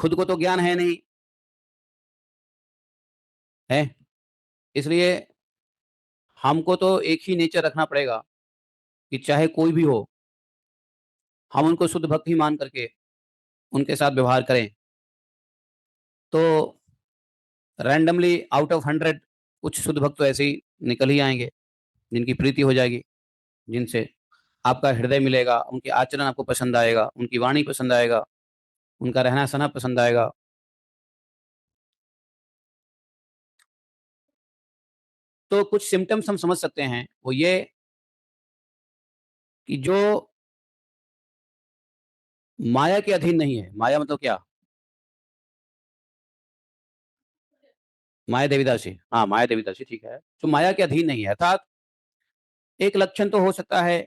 खुद को तो ज्ञान है नहीं, है। इसलिए हमको तो एक ही नेचर रखना पड़ेगा कि चाहे कोई भी हो, हम उनको शुद्ध भक्त ही मान करके उनके साथ व्यवहार करें। तो रैंडमली आउट ऑफ 100 कुछ शुद्ध भक्त तो ऐसे ही निकल ही आएंगे, जिनकी प्रीति हो जाएगी, जिनसे आपका हृदय मिलेगा, उनके आचरण आपको पसंद आएगा, उनकी वाणी पसंद आएगा, उनका रहना सहना पसंद आएगा। तो कुछ सिम्टम्स हम समझ सकते हैं, वो ये कि जो माया के अधीन नहीं है। माया मतलब क्या? माया देवीदासी, हाँ माया देवीदासी, ठीक है। जो माया के अधीन नहीं है, अर्थात एक लक्षण तो हो सकता है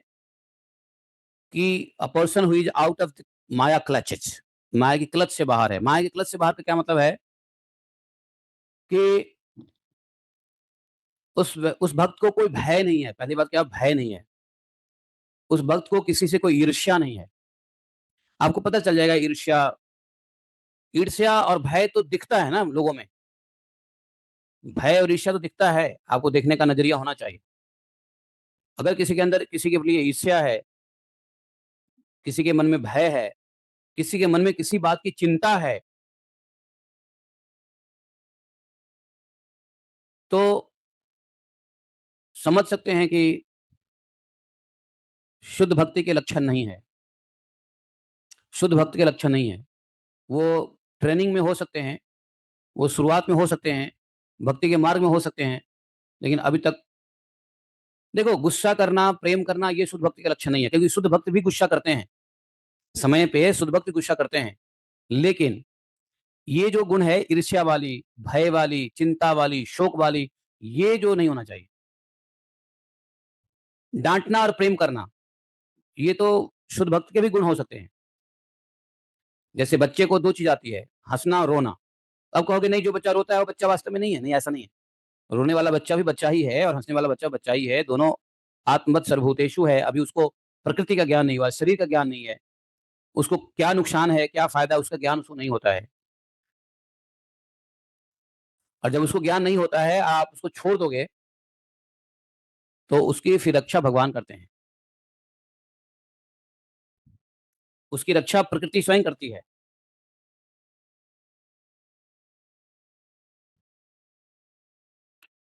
कि a person who is out of maya clutches, माया की क्लच से बाहर है। माया की क्लच से बाहर का क्या मतलब है कि उस भक्त को कोई भय नहीं है। पहली बात क्या, भय नहीं है। उस भक्त को किसी से कोई ईर्ष्या नहीं है। आपको पता चल जाएगा, ईर्ष्या, ईर्ष्या और भय तो दिखता है ना लोगों में। भय और ईर्ष्या तो दिखता है, आपको देखने का नजरिया होना चाहिए। अगर किसी के अंदर किसी के लिए ईर्ष्या है, किसी के मन में भय है, किसी के मन में किसी बात की चिंता है, तो समझ सकते हैं कि शुद्ध भक्ति के लक्षण नहीं है। शुद्ध भक्त के लक्षण नहीं है। वो ट्रेनिंग में हो सकते हैं, वो शुरुआत में हो सकते हैं, भक्ति के मार्ग में हो सकते हैं, लेकिन अभी तक देखो, गुस्सा करना, प्रेम करना, ये शुद्ध भक्ति का लक्षण नहीं है। क्योंकि शुद्ध भक्त भी गुस्सा करते हैं, समय पे शुद्ध भक्त भी गुस्सा करते हैं। लेकिन ये जो गुण है, ईर्ष्या वाली, भय वाली, चिंता वाली, शोक वाली, ये जो नहीं होना चाहिए। डांटना और प्रेम करना, ये तो शुद्ध भक्त के भी गुण हो सकते हैं। जैसे बच्चे को दो चीज आती है, हंसना और रोना। अब कहोगे नहीं, जो बच्चा रोता है वो बच्चा वास्तव में नहीं है। नहीं, ऐसा नहीं है। रोने वाला बच्चा भी बच्चा ही है और हंसने वाला बच्चा बच्चा ही है। दोनों आत्मवत सर्वभूतेषु है। अभी उसको प्रकृति का ज्ञान नहीं हुआ, शरीर का ज्ञान नहीं है, उसको क्या नुकसान है, क्या फायदा है, उसका ज्ञान उसको नहीं होता है। और जब उसको ज्ञान नहीं होता है, आप उसको छोड़ दोगे, तो उसकी फिर रक्षा भगवान करते हैं। उसकी रक्षा प्रकृति स्वयं करती है।